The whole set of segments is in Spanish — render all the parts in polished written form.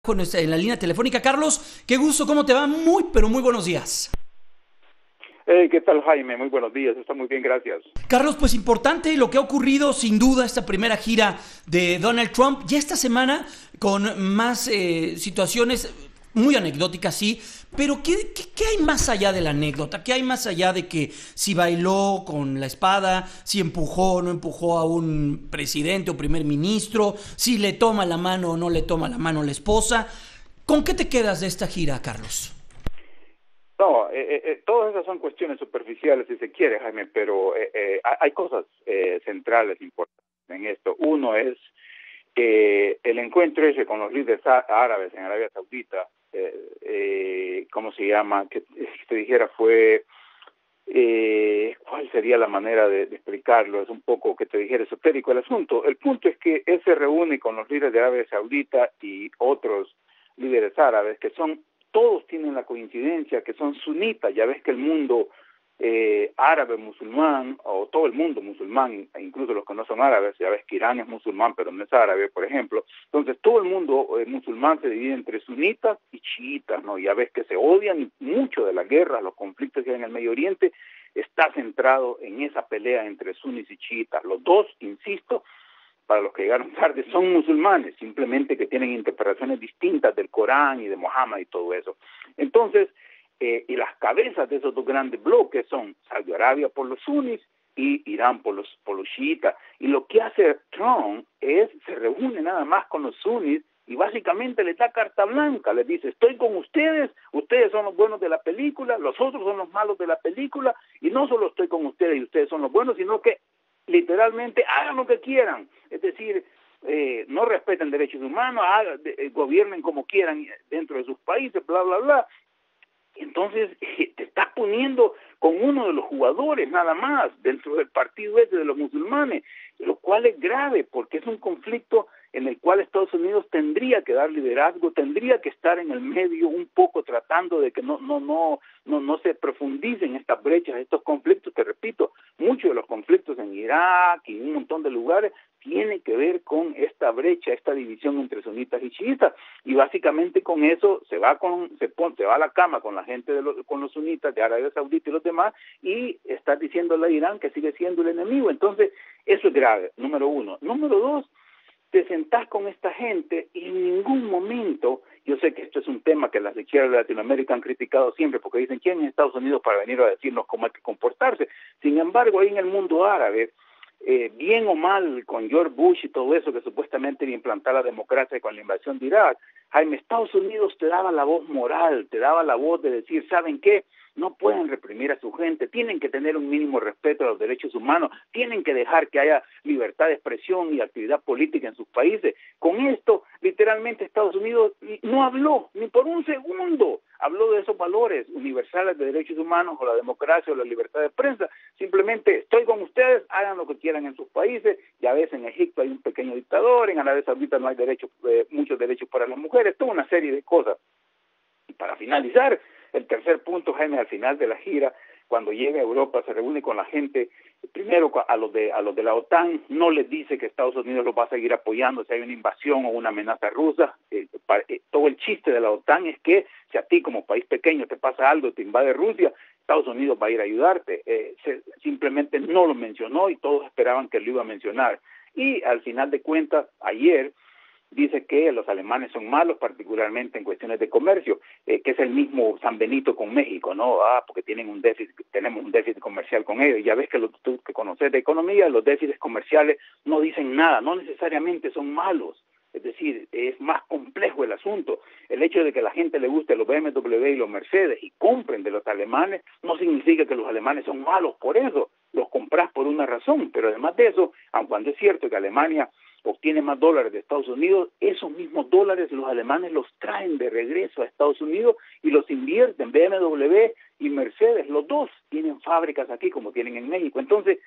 En la línea telefónica. Carlos, qué gusto, ¿cómo te va? Muy, pero muy buenos días. ¿Qué tal, Jaime? Muy buenos días, está muy bien, gracias. Carlos, pues importante lo que ha ocurrido, sin duda, esta primera gira de Donald Trump. Ya esta semana con más situaciones muy anecdóticas, sí, pero ¿qué hay más allá de la anécdota? ¿Qué hay más allá de que si bailó con la espada, si empujó o no empujó a un presidente o primer ministro, si le toma la mano o no le toma la mano a la esposa? ¿Con qué te quedas de esta gira, Carlos? No, todas esas son cuestiones superficiales, si se quiere, Jaime, pero hay cosas centrales importantes en esto. Uno es el encuentro ese con los líderes árabes en Arabia Saudita, ¿cómo se llama? Que te dijera fue, ¿cuál sería la manera de explicarlo? Es un poco que te dijera esotérico el asunto. El punto es que él se reúne con los líderes de Arabia Saudita y otros líderes árabes que son, todos tienen la coincidencia que son sunitas. Ya ves que el mundo árabe musulmán, o todo el mundo musulmán, e incluso los que no son árabes, ya ves que Irán es musulmán pero no es árabe, por ejemplo. Entonces todo el mundo musulmán se divide entre sunitas y chiitas, ¿no? Ya ves que se odian, y mucho de la guerra, los conflictos que hay en el Medio Oriente está centrado en esa pelea entre sunis y chiitas. Los dos, insisto, para los que llegaron tarde, son musulmanes, simplemente que tienen interpretaciones distintas del Corán y de Mohammed y todo eso. Entonces, y las cabezas de esos dos grandes bloques son Saudi Arabia por los sunis y Irán por los chiitas. Y lo que hace Trump es, se reúne nada más con los sunis y básicamente les da carta blanca, les dice, estoy con ustedes, ustedes son los buenos de la película, los otros son los malos de la película, y no solo estoy con ustedes y ustedes son los buenos, sino que literalmente hagan lo que quieran, es decir, no respeten derechos humanos, gobiernen como quieran dentro de sus países, bla, bla, bla. Entonces te estás poniendo con uno de los jugadores nada más dentro del partido ese de los musulmanes, lo cual es grave porque es un conflicto en el cual Estados Unidos tendría que dar liderazgo, tendría que estar en el medio un poco tratando de que no se profundicen estas brechas, estos conflictos. Te repito, muchos de los conflictos en Irak y un montón de lugares tiene que ver con esta brecha, esta división entre sunitas y chiitas, y básicamente con eso se va a la cama con la gente con los sunitas de Arabia Saudita y los demás, y está diciéndole a Irán que sigue siendo el enemigo. Entonces eso es grave, número uno. Número dos, te sentás con esta gente y en ningún momento, yo sé que esto es un tema que las izquierdas de Latinoamérica han criticado siempre, porque dicen, ¿quién es Estados Unidos para venir a decirnos cómo hay que comportarse? Sin embargo, ahí en el mundo árabe, bien o mal, con George Bush y todo eso, que supuestamente iba a implantar la democracia con la invasión de Irak, Jaime, Estados Unidos te daba la voz moral, te daba la voz de decir, ¿saben qué? No pueden reprimir a su gente, tienen que tener un mínimo respeto a los derechos humanos, tienen que dejar que haya libertad de expresión y actividad política en sus países. Con esto, literalmente Estados Unidos no habló ni por un segundo, habló de esos valores universales de derechos humanos o la democracia o la libertad de prensa. Simplemente estoy con ustedes, hagan lo que quieran en sus países. Ya ves, en Egipto hay un pequeño dictador, en Arabia Saudita no hay muchos derechos para las mujeres, toda una serie de cosas. Y para finalizar, el tercer punto, Jaime, al final de la gira, cuando llega a Europa, se reúne con la gente, primero a los de la OTAN, no les dice que Estados Unidos los va a seguir apoyando si hay una invasión o una amenaza rusa. Todo el chiste de la OTAN es que si a ti como país pequeño te pasa algo, te invade Rusia, Estados Unidos va a ir a ayudarte. Simplemente no lo mencionó y todos esperaban que lo iba a mencionar. Y al final de cuentas, ayer dice que los alemanes son malos, particularmente en cuestiones de comercio, que es el mismo San Benito con México, ¿no? Porque tenemos un déficit comercial con ellos. Ya ves que tú que conoces de economía, los déficits comerciales no dicen nada, no necesariamente son malos. Es decir, es más complejo el asunto. El hecho de que la gente le guste los BMW y los Mercedes y compren de los alemanes no significa que los alemanes son malos por eso. Los compras por una razón, pero además de eso, aun cuando es cierto que Alemania obtiene más dólares de Estados Unidos, esos mismos dólares los alemanes los traen de regreso a Estados Unidos y los invierten. BMW y Mercedes, los dos tienen fábricas aquí como tienen en México. Entonces,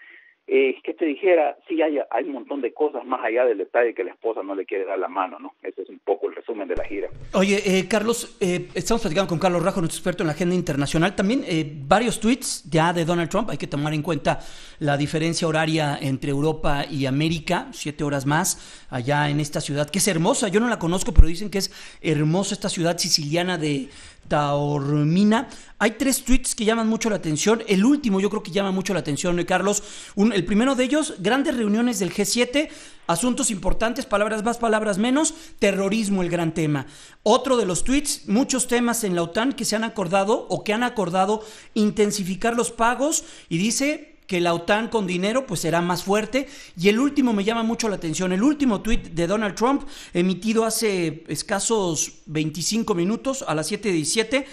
que te dijera, sí hay un montón de cosas más allá del detalle que la esposa no le quiere dar la mano, ¿no? Ese es un poco el resumen de la gira. Oye, Carlos, estamos platicando con Carlos Rajo, nuestro experto en la agenda internacional. También varios tweets ya de Donald Trump. Hay que tomar en cuenta la diferencia horaria entre Europa y América, 7 horas más, allá en esta ciudad, que es hermosa. Yo no la conozco, pero dicen que es hermosa esta ciudad siciliana de Taormina. Hay 3 tweets que llaman mucho la atención. El último yo creo que llama mucho la atención, Carlos. El primero de ellos, grandes reuniones del G7, asuntos importantes, palabras más, palabras menos, terrorismo el gran tema. Otro de los tweets, muchos temas en la OTAN que se han acordado o que han acordado intensificar los pagos, y dice que la OTAN con dinero pues será más fuerte. Y el último me llama mucho la atención, el último tuit de Donald Trump, emitido hace escasos 25 minutos a las 7:17.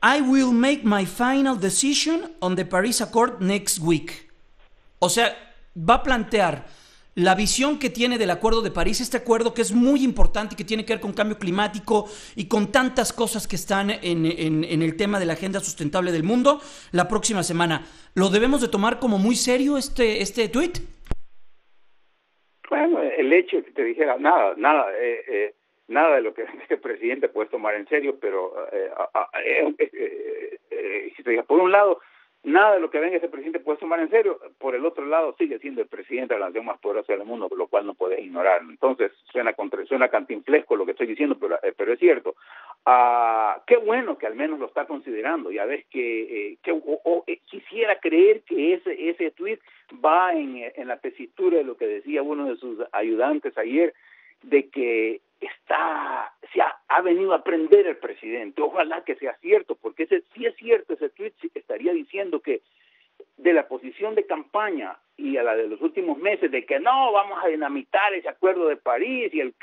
I will make my final decision on the Paris Accord next week. O sea, va a plantear la visión que tiene del Acuerdo de París, este acuerdo que es muy importante y que tiene que ver con cambio climático y con tantas cosas que están en el tema de la agenda sustentable del mundo, la próxima semana. ¿Lo debemos de tomar como muy serio este tuit? Bueno, el hecho de que te dijera nada de lo que este presidente puedes tomar en serio, pero si te diga, por un lado, nada de lo que venga ese presidente puedes tomar en serio, por el otro lado sigue siendo el presidente de la nación más poderosa del mundo, lo cual no puedes ignorar. Entonces suena cantinflesco lo que estoy diciendo, pero es cierto. Qué bueno que al menos lo está considerando. Ya ves que quisiera creer que ese tuit va en la tesitura de lo que decía uno de sus ayudantes ayer, de que ha venido a aprender el presidente. Ojalá que sea cierto, porque si es cierto ese tweet, estaría diciendo que de la posición de campaña y a la de los últimos meses de que no vamos a dinamitar ese acuerdo de París y el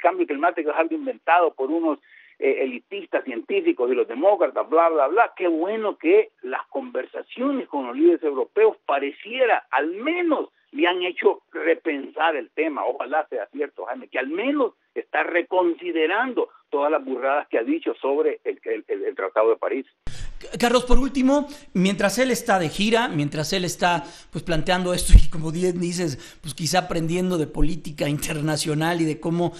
cambio climático es algo inventado por unos elitistas científicos y los demócratas, bla, bla, bla. Qué bueno que las conversaciones con los líderes europeos pareciera, al menos le han hecho repensar el tema. Ojalá sea cierto, Jaime, que al menos está reconsiderando todas las burradas que ha dicho sobre el Tratado de París. Carlos, por último, mientras él está de gira, mientras él está pues planteando esto y como dices, pues quizá aprendiendo de política internacional y de cómo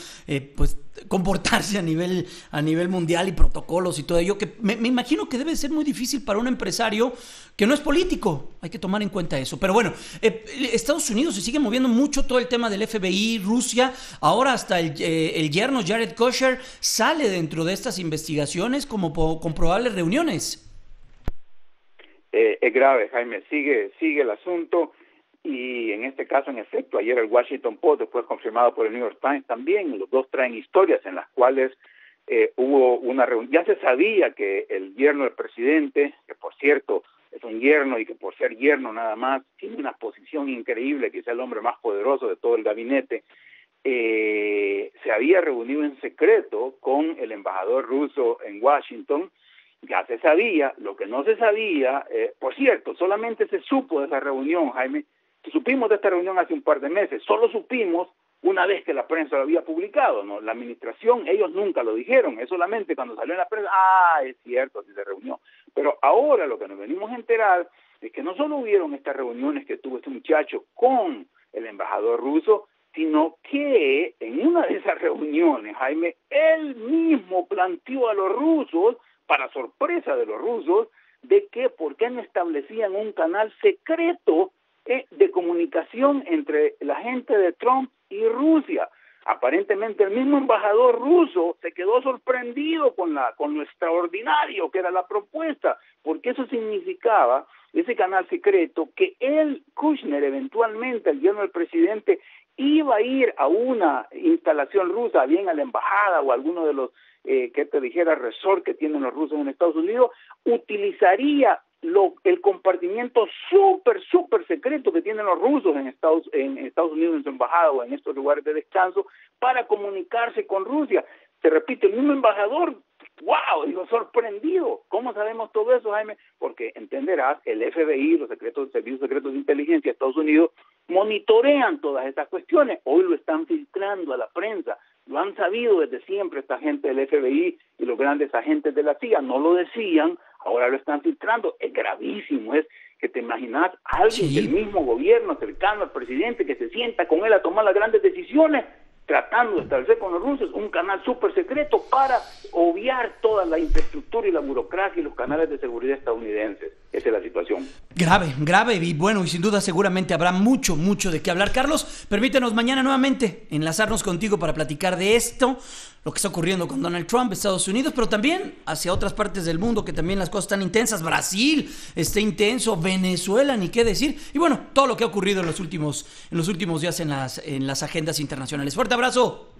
pues comportarse a nivel mundial y protocolos y todo ello, que me imagino que debe ser muy difícil para un empresario que no es político. Hay que tomar en cuenta eso. Pero bueno, Estados Unidos se sigue moviendo mucho todo el tema del FBI, Rusia. Ahora hasta el yerno Jared Kushner sale dentro de estas investigaciones como con probables reuniones. Es grave, Jaime, sigue el asunto, y en este caso, en efecto, ayer el Washington Post, después confirmado por el New York Times también, los dos traen historias en las cuales hubo una reunión. Ya se sabía que el yerno del presidente, que por cierto es un yerno y que por ser yerno nada más tiene una posición increíble, que es el hombre más poderoso de todo el gabinete, se había reunido en secreto con el embajador ruso en Washington. Ya se sabía. Lo que no se sabía, por cierto, solamente se supo de esa reunión, Jaime. Supimos de esta reunión hace un par de meses, solo supimos una vez que la prensa lo había publicado, ¿no? La administración, ellos nunca lo dijeron, es solamente cuando salió en la prensa, es cierto, así se reunió. Pero ahora lo que nos venimos a enterar es que no solo hubieron estas reuniones que tuvo este muchacho con el embajador ruso, sino que en una de esas reuniones, Jaime, él mismo planteó a los rusos, para sorpresa de los rusos, de que por qué no establecían un canal secreto de comunicación entre la gente de Trump y Rusia. Aparentemente el mismo embajador ruso se quedó sorprendido con lo extraordinario que era la propuesta, porque eso significaba, ese canal secreto, que Kushner, eventualmente, el yerno del presidente, iba a ir a una instalación rusa, bien a la embajada o a alguno de los resort que tienen los rusos en Estados Unidos, utilizaría el compartimiento súper secreto que tienen los rusos en Estados Unidos, en su embajada o en estos lugares de descanso, para comunicarse con Rusia. Te repito, el mismo embajador, ¡wow!, digo, sorprendido. ¿Cómo sabemos todo eso, Jaime? Porque entenderás, el FBI, los servicios secretos de inteligencia de Estados Unidos, monitorean todas estas cuestiones. Hoy lo están filtrando a la prensa. Lo han sabido desde siempre esta gente del FBI y los grandes agentes de la CIA. No lo decían, ahora lo están filtrando. Es gravísimo, es que te imaginas a alguien Sí. del mismo gobierno cercano al presidente que se sienta con él a tomar las grandes decisiones, tratando de establecer con los rusos un canal súper secreto para obviar toda la infraestructura y la burocracia y los canales de seguridad estadounidenses. Esa es la situación. Grave, y bueno, y sin duda seguramente habrá mucho de qué hablar. Carlos, permítenos mañana nuevamente enlazarnos contigo para platicar de esto, lo que está ocurriendo con Donald Trump, Estados Unidos, pero también hacia otras partes del mundo que también las cosas están intensas. Brasil está intenso, Venezuela, ni qué decir. Y bueno, todo lo que ha ocurrido en los últimos días en las agendas internacionales. Fuerte abrazo.